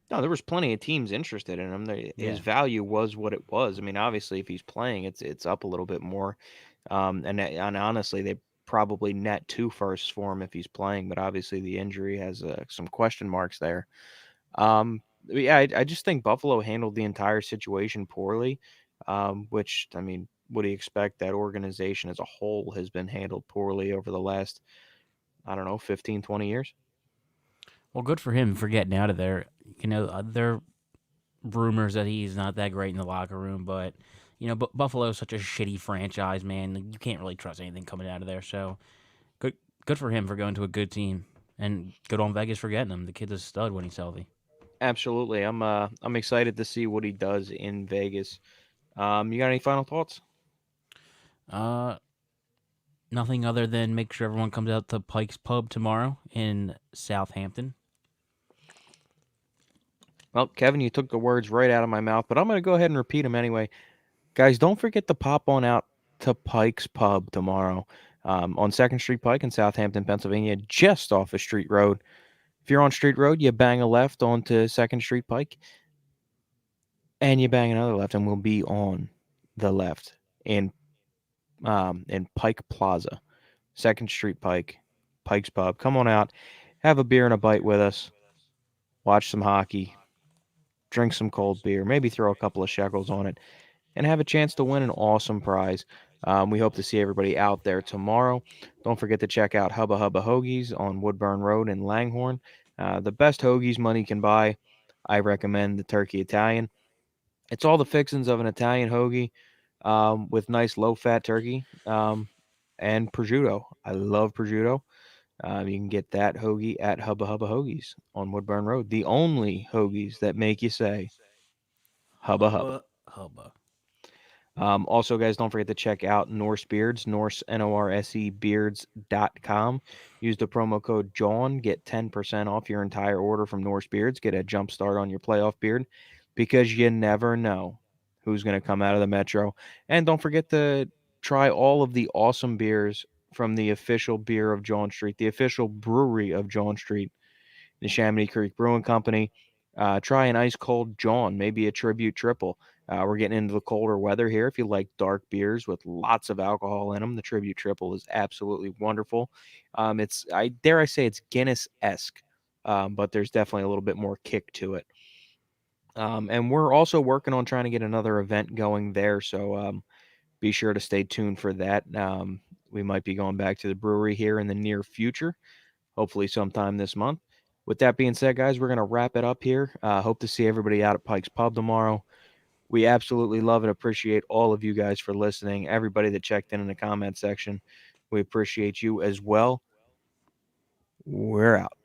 C: No, there was plenty of teams interested in him. His
A: Yeah.
C: value was what it was. I mean, obviously, if he's playing, it's up a little bit more. And honestly, they probably net two firsts for him if he's playing. But obviously, the injury has some question marks there. But yeah, I just think Buffalo handled the entire situation poorly. Which I mean, what do you expect? That organization as a whole has been handled poorly over the last, I don't know, 15, 20 years.
A: Well, good for him for getting out of there. There are rumors that he's not that great in the locker room, but Buffalo is such a shitty franchise, man. You can't really trust anything coming out of there. So good for him for going to a good team, and good on Vegas for getting him. The kid's a stud when he's healthy.
C: Absolutely. I'm excited to see what he does in Vegas. You got any final thoughts?
A: Uh, Nothing other than make sure everyone comes out to Pikes Pub tomorrow in South Hampton.
C: Well, Kevin, you took the words right out of my mouth, but I'm going to go ahead and repeat them anyway. Guys, don't forget to pop on out to Pike's Pub tomorrow on 2nd Street Pike in Southampton, Pennsylvania, just off of Street Road. If you're on Street Road, you bang a left onto 2nd Street Pike, and you bang another left, and we'll be on the left in Pike Plaza, 2nd Street Pike, Pike's Pub. Come on out, have a beer and a bite with us, watch some hockey, drink some cold beer, maybe throw a couple of shekels on it, and have a chance to win an awesome prize. We hope to see everybody out there tomorrow. Don't forget to check out Hubba Hubba Hoagies on Woodburn Road in Langhorne. The best hoagies money can buy. I recommend the Turkey Italian. It's all the fixings of an Italian hoagie with nice low fat turkey and prosciutto. I love prosciutto. You can get that hoagie at Hubba Hubba Hoagies on Woodburn Road. The only hoagies that make you say Hubba Hubba.
A: Hubba hubba.
C: Also, guys, don't forget to check out Norse Beards, Norse, Norse beards.com. Use the promo code JOHN. Get 10% off your entire order from Norse Beards. Get a jump start on your playoff beard because you never know who's going to come out of the Metro. And don't forget to try all of the awesome beers from the official beer of John Street, the official brewery of John Street, the Chamonix Creek Brewing Company. Try an ice cold John, maybe a tribute triple. We're getting into the colder weather here. If you like dark beers with lots of alcohol in them, the tribute triple is absolutely wonderful. I dare I say it's Guinness esque, but there's definitely a little bit more kick to it. And we're also working on trying to get another event going there, so be sure to stay tuned for that. We might be going back to the brewery here in the near future, hopefully sometime this month. With that being said, guys, we're going to wrap it up here. Hope to see everybody out at Pike's Pub tomorrow. We absolutely love and appreciate all of you guys for listening. Everybody that checked in the comment section, we appreciate you as well. We're out.